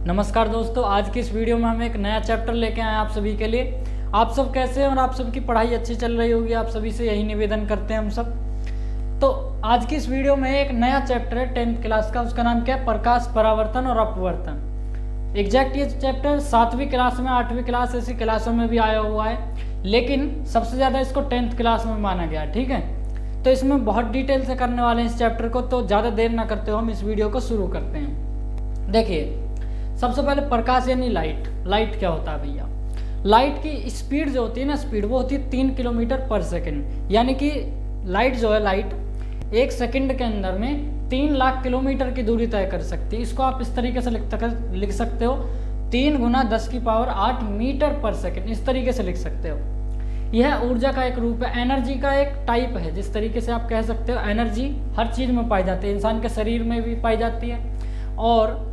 नमस्कार दोस्तों, आज की इस वीडियो में हम एक नया चैप्टर लेके आए हैं आप सभी के लिए। आप सब कैसे हैं और आप सबकी पढ़ाई अच्छी चल रही होगी, आप सभी से यही निवेदन करते हैं हम सब। तो आज की इस वीडियो में एक नया चैप्टर है 10th क्लास का, उसका नाम क्या है? प्रकाश, परावर्तन और अपवर्तन। एग्जैक्ट ये चैप्टर 7वीं क्लास में, 8वीं क्लास ऐसी क्लासों में भी आया हुआ है, लेकिन सबसे ज़्यादा इसको 10th क्लास में माना गया। ठीक है, तो इसमें बहुत डिटेल से करने वाले हैं इस चैप्टर को, तो ज़्यादा देर ना करते हो हम इस वीडियो को शुरू करते हैं। देखिए, सबसे पहले प्रकाश यानी लाइट। लाइट क्या होता है भैया? लाइट की स्पीड जो होती है ना, स्पीड वो होती है 3 किलोमीटर पर सेकेंड। यानी कि लाइट जो है, लाइट 1 सेकेंड के अंदर में 3 लाख किलोमीटर की दूरी तय कर सकती है। इसको आप इस तरीके से लिख सकते हो, 3 × 10⁸ मीटर पर सेकेंड, इस तरीके से लिख सकते हो। यह ऊर्जा का एक रूप है, एनर्जी का एक टाइप है। जिस तरीके से आप कह सकते हो, एनर्जी हर चीज़ में पाई जाती है, इंसान के शरीर में भी पाई जाती है, और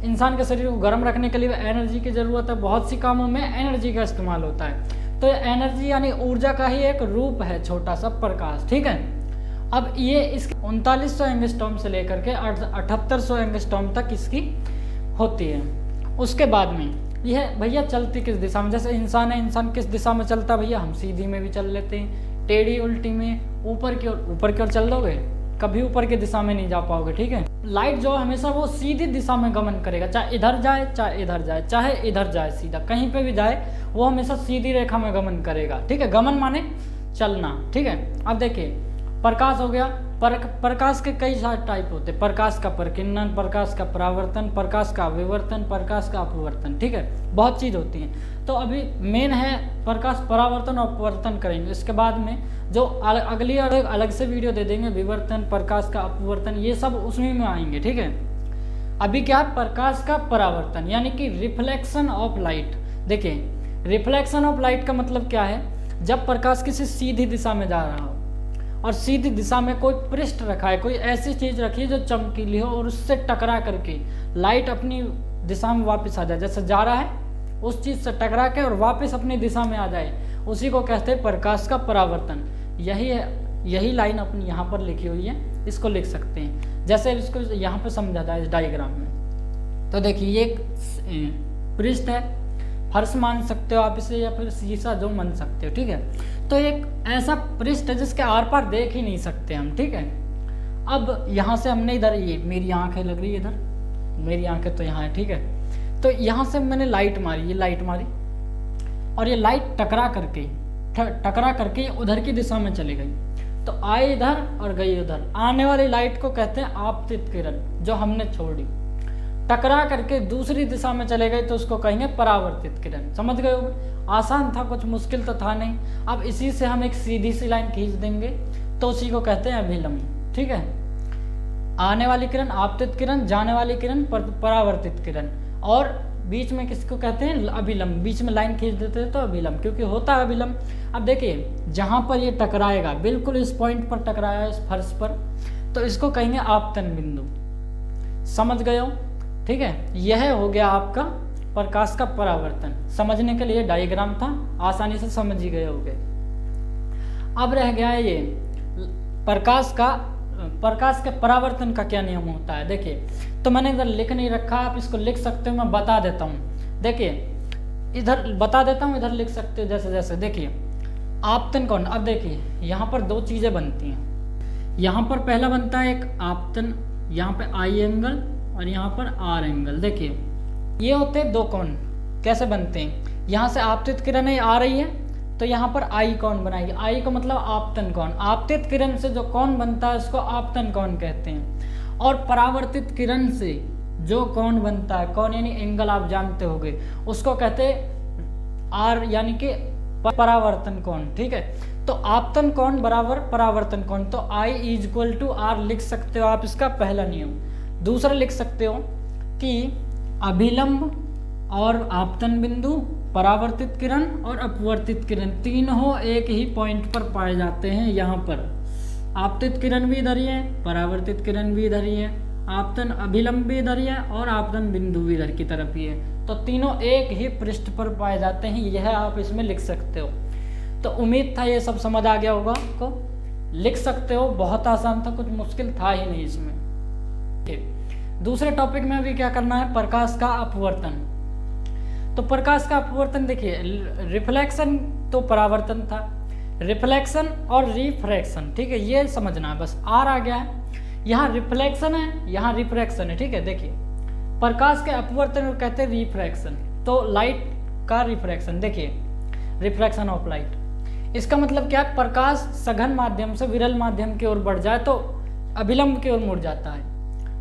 इंसान के शरीर को गर्म रखने के लिए एनर्जी की ज़रूरत है। बहुत सी कामों में एनर्जी का इस्तेमाल होता है। तो एनर्जी यानी ऊर्जा का ही एक रूप है, छोटा सा प्रकाश। ठीक है, अब ये इसकी 3900 एंगस्ट्रॉम से लेकर के 7800 एंगस्ट्रॉम तक इसकी होती है। उसके बाद में यह भैया चलती किस दिशा में? जैसे इंसान है, इंसान किस दिशा में चलता है भैया? हम सीधी में भी चल लेते हैं, टेढ़ी उल्टी में, ऊपर की ओर चल दोगे, कभी ऊपर की दिशा में नहीं जा पाओगे। ठीक है, लाइट जो हमेशा वो सीधी दिशा में गमन करेगा, चाहे इधर जाए चाहे इधर जाए, चाहे इधर जाए, सीधा कहीं पे भी जाए वो हमेशा सीधी रेखा में गमन करेगा। ठीक है, गमन माने चलना। ठीक है, अब देखिए, प्रकाश हो गया। प्रकाश के कई सारे टाइप होते हैं। प्रकाश का प्रकीर्णन, प्रकाश का परावर्तन, प्रकाश का विवर्तन, प्रकाश का अपवर्तन। ठीक है, बहुत चीज़ होती हैं। तो अभी मेन है प्रकाश परावर्तन और अपवर्तन करेंगे। इसके बाद में जो अगली अलग से वीडियो दे देंगे, विवर्तन, प्रकाश का अपवर्तन, ये सब उसमें में आएंगे। ठीक है, अभी क्या है? प्रकाश का परावर्तन यानी कि रिफ्लेक्शन ऑफ लाइट। देखिए, रिफ्लेक्शन ऑफ लाइट का मतलब क्या है? जब प्रकाश किसी सीधी दिशा में जा रहा हो और सीधी दिशा में कोई पृष्ठ रखा है, कोई ऐसी चीज रखी है जो चमकीली हो, और उससे टकरा करके लाइट अपनी दिशा में वापस आ जाए। जैसे जा रहा है उस चीज से टकरा के और वापस अपनी दिशा में आ जाए, उसी को कहते हैं प्रकाश का परावर्तन। यही है, यही लाइन अपनी यहाँ पर लिखी हुई है, इसको लिख सकते हैं। जैसे इसको यहाँ पे समझा जाए इस डायग्राम में, तो देखिए ये एक पृष्ठ है, फर्श मान सकते हो आप इसे, या फिर शीशा, जो मान सकते हो। ठीक है, तो एक ऐसा पृष्ठ है जिसके आर पार देख ही नहीं सकते हम। ठीक है, अब यहाँ से हमने इधर, ये मेरी आंखें लग रही है इधर, मेरी आंखें तो यहाँ है। ठीक है, तो यहाँ से मैंने लाइट मारी, ये लाइट मारी, और ये लाइट टकरा करके उधर की दिशा में चली गई। तो आई इधर और गई उधर। आने वाली लाइट को कहते हैं आपतित किरण, जो हमने छोड़ी। टकरा करके दूसरी दिशा में चले गए तो उसको कहेंगे परावर्तित किरण। समझ गए हो? आसान था, कुछ मुश्किल तो था नहीं। अब इसी से हम एक सीधी सी लाइन खींच देंगे तो उसी को कहते हैं अभिलंब। ठीक है, आने वाली किरण आपतित किरण, जाने वाली किरण परावर्तित किरण, और बीच में किसको कहते हैं? अभिलंब। बीच में लाइन खींच देते हैं तो अभिलंब, क्योंकि होता है अभिलंब। अब देखिए, जहां पर ये टकराएगा, बिल्कुल इस पॉइंट पर टकराया, इस फर्श पर, तो इसको कहेंगे आपतन बिंदु। समझ गए हो? ठीक है, यह हो गया आपका प्रकाश का परावर्तन। समझने के लिए डायग्राम था, आसानी से समझ ही गए होंगे। अब रह गया है ये प्रकाश के परावर्तन का क्या नियम होता है। देखिए, तो मैंने इधर लिख नहीं रखा, आप इसको लिख सकते हो, मैं बता देता हूँ। देखिए, इधर बता देता हूँ, इधर लिख सकते हो जैसे जैसे। देखिए, आपतन कौन? अब देखिए, यहाँ पर 2 चीजें बनती हैं। यहाँ पर पहला बनता है एक आपतन, यहाँ पे आई एंगल और यहाँ पर आर एंगल। देखिए, ये होते हैं 2 कोण। कैसे बनते हैं? यहाँ से आपतित किरण आ रही है तो यहाँ पर आई कोण बनाएगी। आई का मतलब आपतन कोण। आपतित किरण से जो कोण बनता है उसको आपतन कोण कहते हैं। और परावर्तित किरण से जो कोण बनता है, कोण यानी एंगल, आप जानते होंगे, उसको कहते हैं आर, यानी कि परावर्तन कोण। ठीक है, तो आपतन कोण बराबर परावर्तन कोण, तो I = R लिख सकते हो आप, इसका पहला नियम। दूसरा लिख सकते हो कि अभिलंब और आपतन बिंदु, परावर्तित किरण और अपवर्तित किरण, तीनों एक ही पॉइंट पर पाए जाते हैं। यहाँ पर आपतित किरण भी इधर ही है, परावर्तित किरण भी इधर ही है, आपतन अभिलंब भी इधर ही है, और आपतन बिंदु भी इधर की तरफ ही है। तो तीनों एक ही पृष्ठ पर पाए जाते हैं, यह आप इसमें लिख सकते हो। तो उम्मीद था ये सब समझ आ गया होगा आपको। लिख सकते हो, बहुत आसान था, कुछ मुश्किल था ही नहीं इसमें। दूसरे टॉपिक में अभी क्या करना है, प्रकाश का अपवर्तन। तो प्रकाश का अपवर्तन देखिए, रिफ्लेक्शन तो परावर्तन था, रिफ्लेक्शन और रिफ्रैक्शन, ठीक है, ये समझना है बस। आर आ गया है, यहाँ रिफ्लेक्शन है, यहाँ रिफ्रैक्शन है, ठीक है। देखिए प्रकाश के अपवर्तन को कहते हैं रिफ्रैक्शन, तो लाइट का रिफ्रैक्शन, देखिए रिफ्रैक्शन ऑफ लाइट, इसका मतलब क्या है, प्रकाश सघन माध्यम से विरल माध्यम की ओर बढ़ जाए तो अभिलंब की ओर मुड़ जाता है।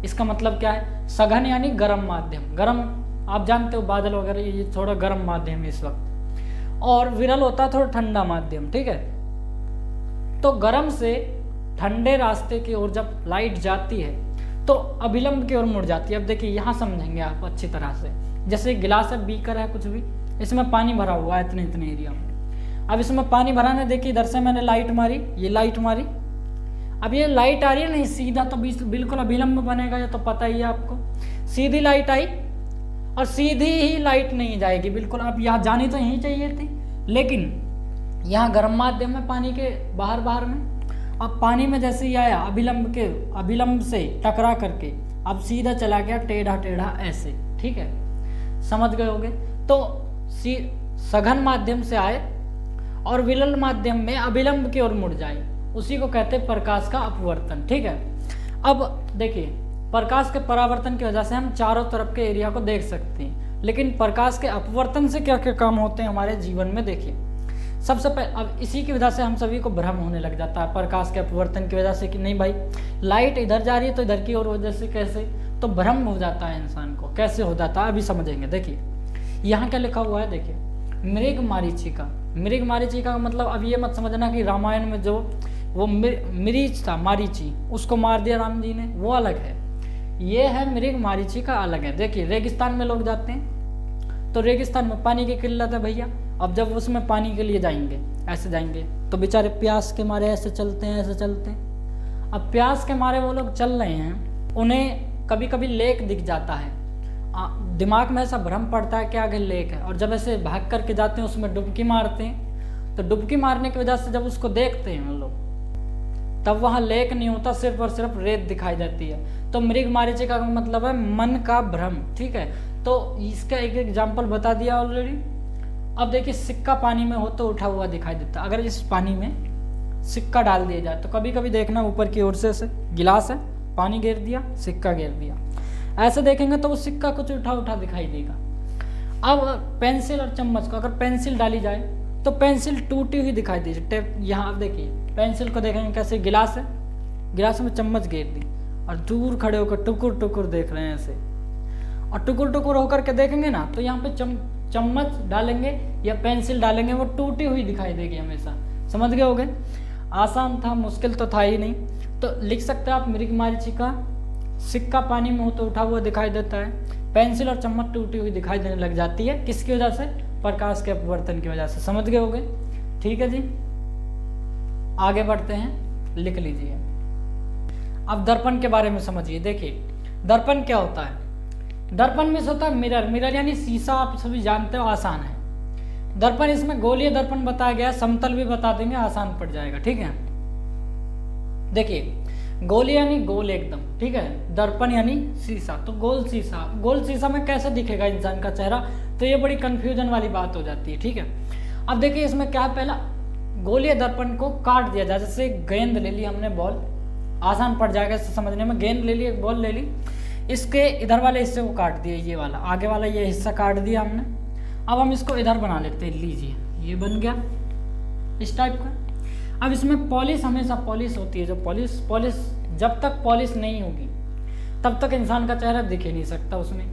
इसका मतलब क्या है, सघन यानी गर्म माध्यम, गर्म आप जानते हो बादल वगैरह, ये थोड़ा गर्म माध्यम है इस वक्त, और विरल होता है थोड़ा ठंडा माध्यम, ठीक है। तो गर्म से ठंडे रास्ते की ओर जब लाइट जाती है तो अभिलंब की ओर मुड़ जाती है। अब देखिए यहाँ समझेंगे आप अच्छी तरह से, जैसे गिलास है, बीकर है कुछ भी, इसमें पानी भरा हुआ है इतने इतने एरिया में। अब इसमें पानी भराने, देखिए इधर से मैंने लाइट मारी, ये लाइट मारी, अब ये लाइट आ रही है नहीं सीधा, तो बिल्कुल अभिलंब बनेगा, ये तो पता ही है आपको। सीधी लाइट आई और सीधी ही लाइट नहीं जाएगी बिल्कुल, अब यहाँ जानी तो यहीं चाहिए थी, लेकिन यहाँ गर्म माध्यम में पानी के बाहर बाहर में, अब पानी में जैसे ही आया अभिलंब से टकरा करके अब सीधा चला गया टेढ़ा टेढ़ा ऐसे, ठीक है, समझ गए होगे। तो सघन माध्यम से आए और विरल माध्यम में अभिलंब की ओर मुड़ जाए, उसी को कहते हैं प्रकाश का अपवर्तन, ठीक है। अब देखिए प्रकाश के परावर्तन की वजह से हम चारों तरफ के एरिया को देख सकते हैं, लेकिन प्रकाश के अपवर्तन से क्या क्या काम होते हैं हमारे जीवन में, देखिए सबसे पहले, अब इसी की वजह से हम सभी को भ्रम होने लग जाता है प्रकाश के अपवर्तन की वजह से, कि नहीं भाई लाइट इधर जा रही है तो इधर की ओर वजह से कैसे, तो भ्रम हो जाता है इंसान को, कैसे हो जाता है अभी समझेंगे। देखिए यहाँ क्या लिखा हुआ है, देखिए मृग मारीचिका, मृग मारीचिका का मतलब अब ये मत समझना कि रामायण में जो वो मरीच था, मारीची, उसको मार दिया राम जी ने, वो अलग है, ये है मृग मारीचिका अलग है। देखिए रेगिस्तान में लोग जाते हैं तो रेगिस्तान में पानी की किल्लत है भैया, अब जब उसमें पानी के लिए जाएंगे, ऐसे जाएंगे, तो बेचारे प्यास के मारे ऐसे चलते हैं, ऐसे चलते हैं। अब प्यास के मारे वो लोग चल रहे हैं, उन्हें कभी कभी लेक दिख जाता है, दिमाग में ऐसा भ्रम पड़ता है कि आगे लेक है, और जब ऐसे भाग करके जाते हैं उसमें डुबकी मारते हैं, तो डुबकी मारने की वजह से जब उसको देखते हैं वो लोग, तब वहाँ लेक नहीं होता, सिर्फ और सिर्फ रेत दिखाई देती है। तो मृग मारीचिका का मतलब है मन का भ्रम, ठीक है। तो इसका एक एग्जाम्पल बता दिया ऑलरेडी। अब देखिए सिक्का पानी में हो तो उठा हुआ दिखाई देता, अगर इस पानी में सिक्का डाल दिया जाए तो कभी कभी देखना ऊपर की ओर से गिलास है, पानी गिर दिया, सिक्का गिर दिया, ऐसे देखेंगे तो वो सिक्का कुछ उठा उठा दिखाई देगा। अब पेंसिल और चम्मच को अगर पेंसिल डाली जाए तो पेंसिल टूटी हुई दिखाई देगी, टेप यहाँ आप देखिए पेंसिल को देखेंगे कैसे, गिलास है, गिलास में चम्मच गिर दी और दूर खड़े होकर टुकुर टुकुर देख रहे हैं ऐसे, और टुकुर टुकुर होकर के देखेंगे ना तो यहाँ पे चम्मच डालेंगे या पेंसिल डालेंगे वो टूटी हुई दिखाई देगी हमेशा, समझ गए होगे। आसान था, मुश्किल तो था ही नहीं। तो लिख सकते हैं आप मृग मारीचिका, सिक्का पानी में हो तो उठा हुआ दिखाई देता है, पेंसिल और चम्मच टूटी हुई दिखाई देने लग जाती है, किसकी वजह से, प्रकाश के अपवर्तन की वजह से, समझ गए होगे। ठीक है जी, आगे बढ़ते हैं, लिख लीजिए। अब दर्पण के बारे में समझिए। देखिए दर्पण क्या होता है, दर्पण में होता है मिरर, मिरर यानी शीशा, आप सभी जानते हो, आसान है। दर्पण इसमें गोलीय दर्पण बताया गया, समतल भी बता देंगे, आसान पड़ जाएगा, ठीक है। देखिए गोली यानी गोल एकदम, ठीक है, दर्पण यानी शीशा, तो गोल शीशा, गोल शीशा में कैसे दिखेगा इंसान का चेहरा, तो ये बड़ी कंफ्यूजन वाली बात हो जाती है, ठीक है। अब देखिए इसमें क्या है, पहला गोलीय दर्पण को काट दिया जाए, जैसे गेंद ले ली हमने, बॉल, आसान पड़ जाएगा इससे समझने में, गेंद ले ली, एक बॉल ले ली, इसके इधर वाले हिस्से को काट दिया, ये वाला आगे वाला ये हिस्सा काट दिया हमने। अब हम इसको इधर बना लेते हैं, लीजिए ये बन गया इस टाइप का। अब इसमें पॉलिश, हमेशा पॉलिश होती है, जो पॉलिश जब तक पॉलिश नहीं होगी तब तक इंसान का चेहरा दिख ही नहीं सकता उसमें,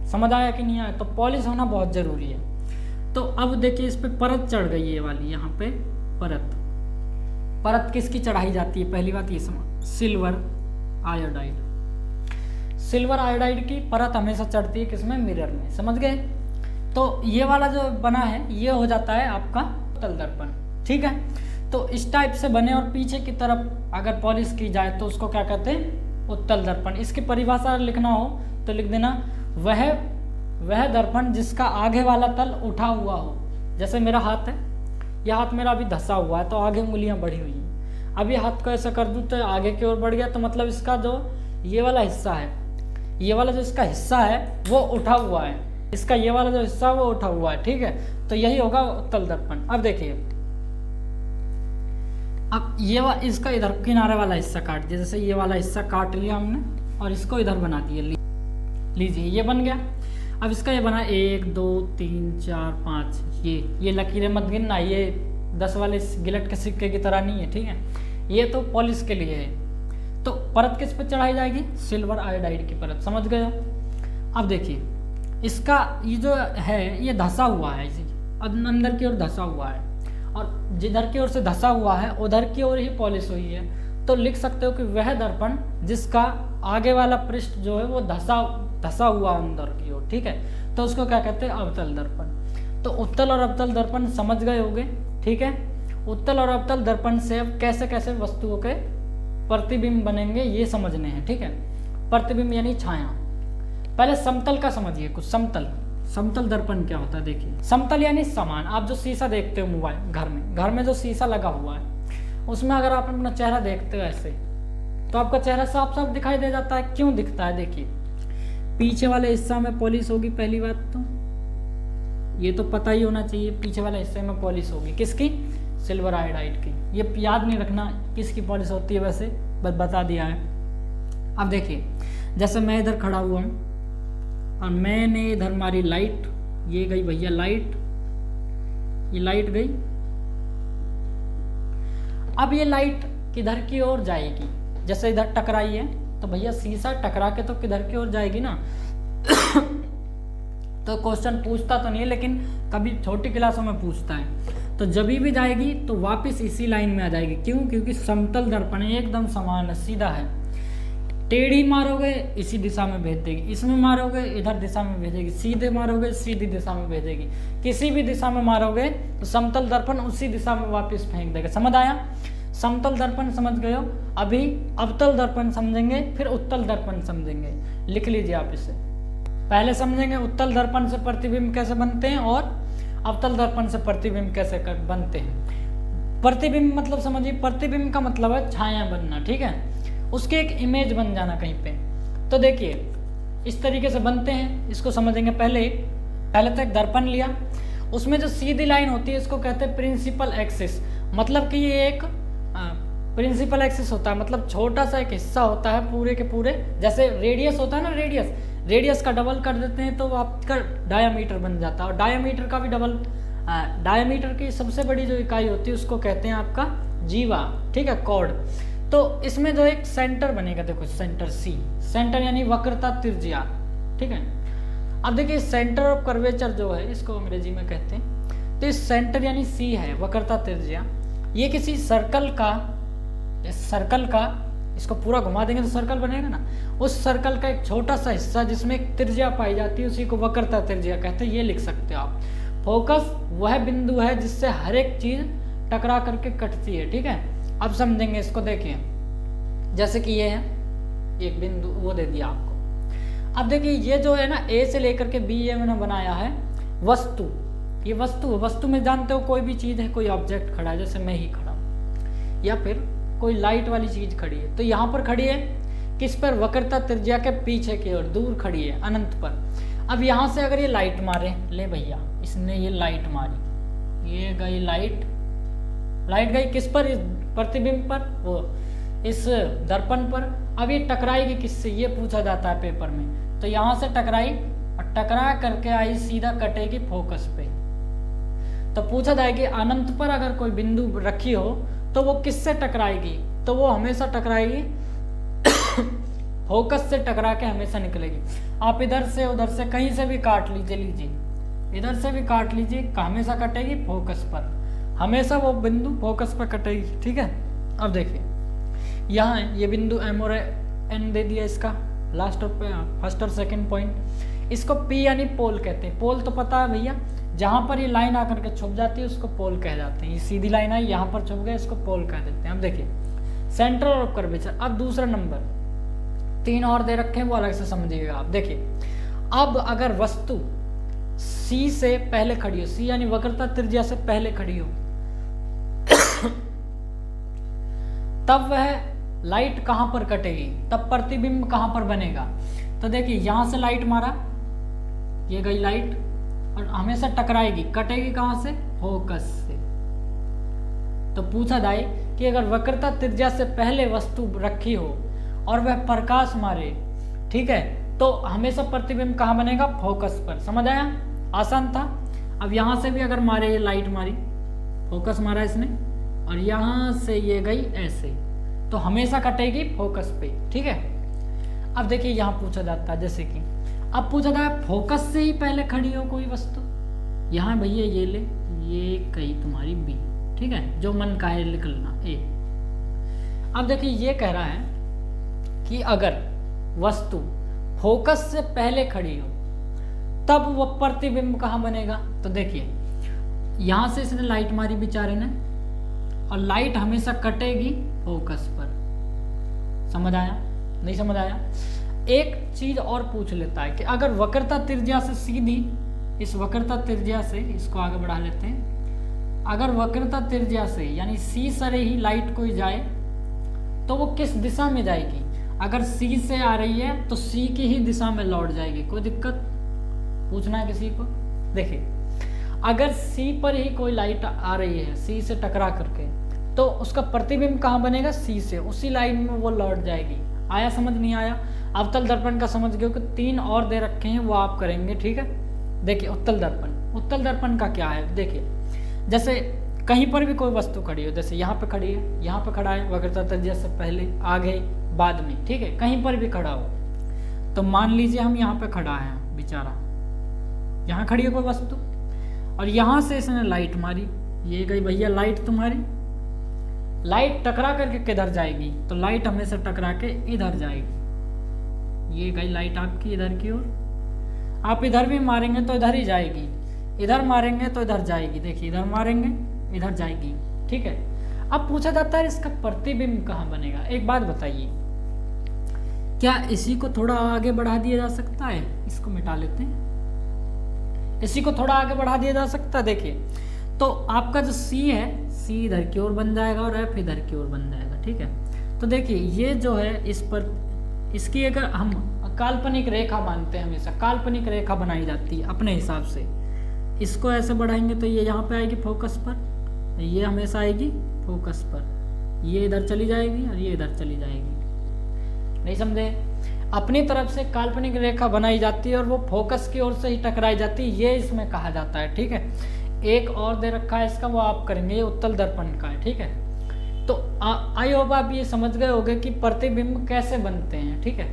समझ आया कि नहीं आया। तो पॉलिश होना बहुत ज़रूरी है। तो अब देखिए इस पर परत चढ़ गई है, ये वाली यहाँ पे परत किसकी चढ़ाई जाती है, पहली बात ये समझ, सिल्वर आयोडाइड, सिल्वर आयोडाइड की परत हमेशा चढ़ती है किसमें, मिरर में, समझ गए। तो ये वाला जो बना है ये हो जाता है आपका उत्तल दर्पण, ठीक है। तो इस टाइप से बने और पीछे की तरफ अगर पॉलिश की जाए तो उसको क्या कहते हैं, उत्तल दर्पण। इसकी परिभाषा लिखना हो तो लिख देना, वह दर्पण जिसका आगे वाला तल उठा हुआ हो। जैसे मेरा हाथ है, यह हाथ मेरा अभी धंसा हुआ है तो आगे उंगलियां बढ़ी हुई हैं, अब ये हाथ को ऐसा कर दूं तो आगे की ओर बढ़ गया, तो मतलब इसका जो ये वाला हिस्सा है, ये वाला जो इसका हिस्सा है वो उठा हुआ है, इसका ये वाला जो हिस्सा वो उठा हुआ है, ठीक है। तो यही होगा उत्तल दर्पण। अब देखिए, अब ये इसका इधर किनारे वाला हिस्सा काट दिया, जैसे ये वाला हिस्सा काट लिया हमने और इसको इधर बना दिया, लीजिए ये बन गया। अब इसका ये बना 1 2 3 4 5, ये लकीरें मत गिनना, ये 10 वाले गिलट के सिक्के की तरह नहीं है, ठीक है। ये तो पॉलिश के लिए है। तो परत किस पे चढ़ाई जाएगी? सिल्वर आयोडाइड की परत, समझ गए हो। अब देखिए, इसका ये जो है ये धंसा हुआ है, इसी अंदर की ओर धंसा हुआ है, और जिधर की ओर से धंसा हुआ है उधर की ओर ही पॉलिश हुई है। तो लिख सकते हो कि वह दर्पण जिसका आगे वाला पृष्ठ जो है वो धंसा हुआ अंदर की ओर, ठीक है। तो उसको क्या कहते हैं? अवतल दर्पण। तो उत्तल और अवतल दर्पण समझ गए होंगे, ठीक है। उत्तल और अवतल दर्पण से अब कैसे कैसे वस्तुओं के प्रतिबिंब बनेंगे ये समझने हैं, ठीक है। प्रतिबिंब यानी छाया। पहले समतल का समझिए कुछ। समतल दर्पण क्या होता है? देखिए, समतल यानी समान। आप जो शीशा देखते हो मोबाइल घर में जो शीशा लगा हुआ है उसमें अगर आप अपना चेहरा देखते हो ऐसे, तो आपका चेहरा साफ साफ दिखाई दे जाता है। क्यों दिखता है? देखिए, पीछे वाले हिस्सा में पॉलिश होगी, पहली बात तो ये तो पता ही होना चाहिए। पीछे वाले हिस्से में पॉलिश होगी, किसकी? सिल्वर आयोडाइड की। ये याद नहीं रखना किसकी पॉलिश होती है, वैसे बस बता दिया है। अब देखिए, जैसे मैं इधर खड़ा हुआ हूँ और मैंने इधर मारी लाइट, ये गई भैया लाइट, ये लाइट गई। अब ये लाइट किधर की ओर जाएगी? जैसे इधर टकराई है तो भैया शीशा टकरा के तो किधर की ओर जाएगी ना। तो क्वेश्चन पूछता तो नहीं है, लेकिन कभी छोटी क्लासों में पूछता है। तो जब भी जाएगी तो वापस इसी लाइन में आ जाएगी। क्यों? क्योंकि समतल दर्पण एकदम समान है, सीधा है। टेढ़ी मारोगे इसी दिशा में भेज देगी, इसमें मारोगे इधर दिशा में भेजेगी, सीधे मारोगे सीधी दिशा में भेजेगी। किसी भी दिशा में मारोगे तो समतल दर्पण उसी दिशा में वापस फेंक देगा। समझ आया? समतल दर्पण समझ गए हो। अभी अवतल दर्पण समझेंगे, फिर उत्तल दर्पण समझेंगे। लिख लीजिए आप इसे। पहले समझेंगे उत्तल दर्पण से प्रतिबिंब कैसे बनते हैं और अवतल दर्पण से प्रतिबिंब कैसे बनते हैं। प्रतिबिंब मतलब समझिए, प्रतिबिंब का मतलब है छाया बनना, ठीक है। उसके एक इमेज बन जाना कहीं पे। तो देखिए, इस तरीके से बनते हैं, इसको समझेंगे। पहले तो एक दर्पण लिया, उसमें जो सीधी लाइन होती है इसको कहते हैं प्रिंसिपल एक्सिस। मतलब कि ये एक प्रिंसिपल एक्सिस होता है, मतलब छोटा सा एक हिस्सा होता है पूरे के पूरे। जैसे रेडियस होता है ना, रेडियस का डबल कर देते हैं तो आपका डायामीटर बन जाता है। और डायामीटर का भी डबल, डायामीटर की सबसे बड़ी जो इकाई होती है उसको कहते हैं आपका जीवा, ठीक है, कॉर्ड। तो इसमें जो एक सेंटर बनेगा, देखो सेंटर सी, सेंटर यानी वक्रता त्रिज्या, ठीक है। अब देखिए, सेंटर ऑफ कर्वेचर जो है इसको अंग्रेजी में कहते हैं। तो इस सेंटर यानी सी है, वक्रता त्रिज्या, ये किसी सर्कल का इसको पूरा घुमा देंगे तो सर्कल बनेगा ना। उस सर्कल का एक छोटा सा हिस्सा जिसमें एक त्रिज्या पाई जाती है उसी को वक्रता त्रिज्या कहते हैं। ये लिख सकते हो आप। फोकस वह बिंदु है जिससे हर एक चीज टकरा करके कटती है, ठीक है। अब समझेंगे इसको। देखिए, जैसे कि ये है एक बिंदु, वो दे दिया आपको। अब देखिए, ये जो है ना ए से लेकर के बी ये मैंने बनाया है वस्तु। ये वस्तु में जानते हो कोई भी चीज है, कोई ऑब्जेक्ट खड़ा है, जैसे मैं ही खड़ा हूं, या फिर कोई लाइट वाली चीज खड़ी है। तो यहाँ पर खड़ी है किस पर? वक्रता त्रिज्या के पीछे की ओर, दूर खड़ी है, अनंत पर। अब यहाँ से अगर ये लाइट मारे, ले भैया इसने ये लाइट मारी, ये गई लाइट गई किस पर? इस प्रतिबिंब पर, वो इस दर्पण पर। अब ये टकराएगी किससे? ये पूछा जाता है पेपर में। तो यहाँ से टकराई और टकरा करके आई, सीधा कटेगी फोकस पे। तो पूछा जाएगी अनंत पर अगर कोई बिंदु रखी हो तो वो किससे टकराएगी? तो वो हमेशा टकराएगी फोकस से, टकरा के हमेशा निकलेगी। आप इधर से उधर से कहीं से भी काट लीजिए, इधर से भी काट लीजिए, हमेशा कटेगी फोकस पर, हमेशा वो बिंदु फोकस पर कटेगी, ठीक है। अब देखिए, यहाँ ये बिंदु एम और एन दे दिया इसका, लास्ट ऑफ फर्स्ट और सेकंड पॉइंट। इसको पी यानी पोल कहते हैं। पोल तो पता है भैया, जहाँ पर ये लाइन आकर के छुप जाती है उसको पोल कह जाते हैं। ये सीधी लाइन आई, यहाँ पर छुप गए, इसको पोल कह देते हैं। अब देखिए, सेंटर ऑफ कर्वेचर। अब दूसरा नंबर, 3 और दे रखे हैं, वो अलग से समझिएगा आप। देखिए, अब अगर वस्तु सी से पहले खड़ी हो, सी यानी वक्रता त्रिज्या से पहले खड़ी हो, तब वह लाइट कहाँ पर कटेगी? तब प्रतिबिंब कहाँ पर बनेगा? तो देखिए यहाँ से लाइट मारा, ये गई लाइट और हमेशा टकराएगी, कटेगी कहाँ से, फोकस से। तो पूछा जाए कि अगर वक्रता त्रिज्या से पहले वस्तु रखी हो और वह प्रकाश मारे, ठीक है, तो हमेशा प्रतिबिंब कहाँ बनेगा, फोकस पर। समझ आया, आसान था। अब यहाँ से भी अगर मारे, ये लाइट मारी, फोकस मारा इसने, और यहाँ से ये गई ऐसे, तो हमेशा कटेगी फोकस पे, ठीक है। अब देखिए यहाँ पूछा जाता है, जैसे कि अब पूछा जाता है फोकस से ही पहले खड़ी हो कोई वस्तु, यहाँ भैया ये ले, ये कही तुम्हारी बी, ठीक है, जो मन का है निकलना ए। अब देखिए ये कह रहा है कि अगर वस्तु फोकस से पहले खड़ी हो तब वो प्रतिबिंब कहाँ बनेगा। तो देखिए यहाँ से इसने लाइट मारी बेचारे ने, और लाइट हमेशा कटेगी फोकस पर। समझ आया, नहीं समझ आया। एक चीज और पूछ लेता है कि अगर वक्रता त्रिज्या से सीधी, इस वक्रता त्रिज्या से इसको आगे बढ़ा लेते हैं, अगर वक्रता त्रिज्या से यानी सी सरे ही लाइट कोई जाए तो वो किस दिशा में जाएगी। अगर सी से आ रही है तो सी की ही दिशा में लौट जाएगी। कोई दिक्कत पूछना है किसी को। देखिए अगर सी पर ही कोई लाइट आ रही है सी से टकरा करके, तो उसका प्रतिबिंब कहाँ बनेगा, सी से, उसी लाइन में वो लौट जाएगी। आया समझ, नहीं आया। अवतल दर्पण का समझ गए कि 3 और दे रखे हैं, वो आप करेंगे, ठीक है। देखिए उत्तल दर्पण, उत्तल दर्पण का क्या है। देखिए जैसे कहीं पर भी कोई वस्तु खड़ी हो, जैसे यहाँ पे खड़ी है, यहाँ पे खड़ा है, वक्रता त्रिज्या से पहले, आगे, बाद में, ठीक है, कहीं पर भी खड़ा हो, तो मान लीजिए हम यहाँ पे खड़ा है बेचारा, यहाँ खड़ी है कोई वस्तु, और यहाँ से इसने लाइट मारी, ये गई भैया लाइट तुम्हारी। लाइट टकरा करके किधर जाएगी, तो लाइट हमेशा टकरा के इधर जाएगी। ये गई लाइट आपकी इधर की ओर। आप इधर भी मारेंगे तो इधर ही जाएगी, इधर मारेंगे तो इधर जाएगी। देखिए इधर मारेंगे इधर जाएगी, ठीक है। अब पूछा जाता है इसका प्रतिबिंब कहाँ बनेगा। एक बात बताइए, क्या इसी को थोड़ा आगे बढ़ा दिया जा सकता है। इसको मिटा लेते हैं, इसी को थोड़ा आगे बढ़ा दिया जा सकता है। देखिए तो आपका जो सी है, सी इधर की ओर बन जाएगा और एफ इधर की ओर बन जाएगा, ठीक है। तो देखिए ये जो है इस पर, इसकी अगर हम काल्पनिक रेखा मानते हैं, हमेशा काल्पनिक रेखा बनाई जाती है अपने हिसाब से। इसको ऐसे बढ़ाएंगे तो ये यहाँ पे आएगी फोकस पर, ये हमेशा आएगी फोकस पर, ये इधर चली जाएगी और ये इधर चली जाएगी। नहीं समझे। अपनी तरफ से काल्पनिक रेखा बनाई जाती है और वो फोकस की ओर से ही टकराई जाती है, ये इसमें कहा जाता है, ठीक है। एक और दे रखा है इसका, वो आप करेंगे, ये उत्तल दर्पण का है, ठीक है। तो आई होप आप ये समझ गए होंगे कि प्रतिबिंब कैसे बनते हैं, ठीक है।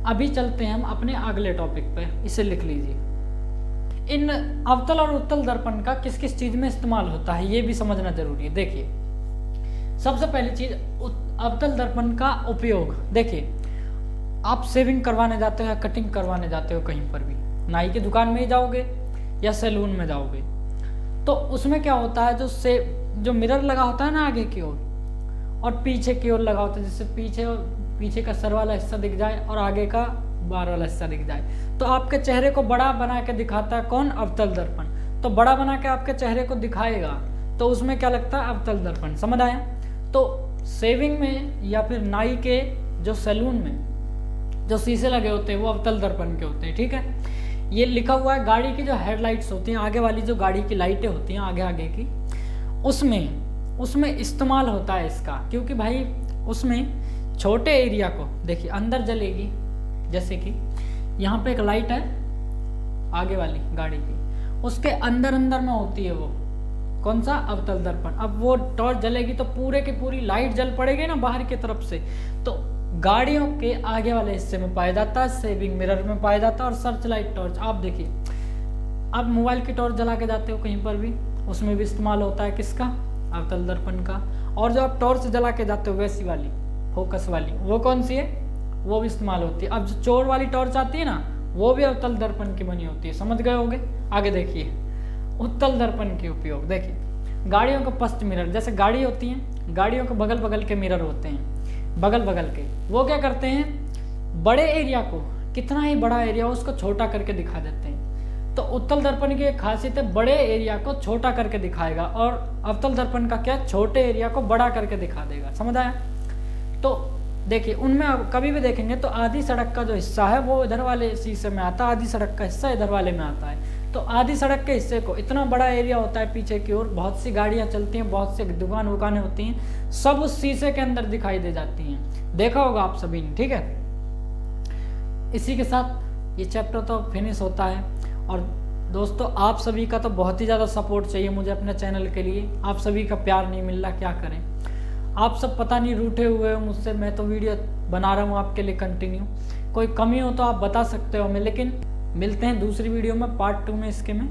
अभी चलते हैं हम अपने अगले टॉपिक पे, इसे लिख लीजिए। इन अवतल और उत्तल दर्पण का किस किस चीज में इस्तेमाल होता है ये भी समझना जरूरी है। देखिए सबसे पहली चीज अवतल दर्पण का उपयोग। देखिए आप शेविंग करवाने जाते हो या कटिंग करवाने जाते हो, कहीं पर भी नाई की दुकान में ही जाओगे या सैलून में जाओगे, तो उसमें क्या होता है, जो मिरर लगा होता है ना आगे की ओर और पीछे की ओर लगा होता है, जिससे पीछे का सर वाला हिस्सा दिख जाए और आगे का बार वाला हिस्सा दिख जाए, तो आपके चेहरे को बड़ा बना के दिखाता है कौन, अवतल दर्पण। तो बड़ा बना के आपके चेहरे को दिखाएगा, तो उसमें क्या लगता है, अवतल दर्पण। समझ आया। तो शेविंग में या फिर नाई के जो सैलून में जो शीशे लगे होते हैं वो अवतल दर्पण के होते हैं, ठीक है। ये लिखा हुआ है, गाड़ी की जो हेडलाइट्स होती हैं, आगे वाली जो गाड़ी की लाइटें होती हैं आगे की, उसमें इस्तेमाल होता है इसका, क्योंकि भाई उसमें छोटे एरिया को देखिए अंदर जलेगी। जैसे कि यहाँ पे एक लाइट है आगे वाली गाड़ी की, उसके अंदर में होती है वो कौन सा, अवतल दर्पण। अब वो टॉर्च जलेगी तो पूरे की पूरी लाइट जल पड़ेगी ना बाहर की तरफ से, तो गाड़ियों के आगे वाले हिस्से में पाया जाता है, सेविंग मिरर में पाया जाता है, और सर्च लाइट टॉर्च। आप देखिए आप मोबाइल की टॉर्च जला के जाते हो कहीं पर भी, उसमें भी इस्तेमाल होता है किसका, अवतल दर्पण का। और जो आप टॉर्च जला के जाते हो वैसी वाली फोकस वाली, वो कौन सी है, वो भी इस्तेमाल होती है। अब जो चोर वाली टॉर्च आती है ना, वो भी अवतल दर्पण की बनी होती है। समझ गए होंगे। आगे देखिए उत्तल दर्पण के उपयोग। देखिए गाड़ियों का फर्स्ट मिरर, जैसे गाड़ी होती है, गाड़ियों के बगल बगल के मिरर होते हैं, बगल बगल के, वो क्या करते हैं, बड़े एरिया को, कितना ही बड़ा एरिया हो उसको छोटा करके दिखा देते हैं। तो उत्तल दर्पण की एक खासियत है, बड़े एरिया को छोटा करके दिखाएगा, और अवतल दर्पण का क्या, छोटे एरिया को बड़ा करके दिखा देगा। समझ आया। तो देखिए उनमें आप कभी भी देखेंगे तो आधी सड़क का जो हिस्सा है वो इधर वाले शीशे में आता है, आधी सड़क का हिस्सा इधर वाले में आता है। तो आधी सड़क के हिस्से को, इतना बड़ा एरिया होता है पीछे की ओर, बहुत सी गाड़ियां चलती हैं, बहुत सी दुकान वुकानें होती हैं, सब उस शीशे के अंदर दिखाई दे जाती हैं। देखा होगा आप सभी ने, ठीक है। इसी के साथ ये चैप्टर तो फिनिश होता है। और दोस्तों आप सभी का तो बहुत ही ज़्यादा सपोर्ट चाहिए मुझे अपने चैनल के लिए। आप सभी का प्यार नहीं मिल रहा, क्या करें। आप सब पता नहीं रूठे हुए हो मुझसे, मैं तो वीडियो बना रहा हूँ आपके लिए कंटिन्यू। कोई कमी हो तो आप बता सकते हो हमें, लेकिन मिलते हैं दूसरी वीडियो में, पार्ट 2 में इसके में।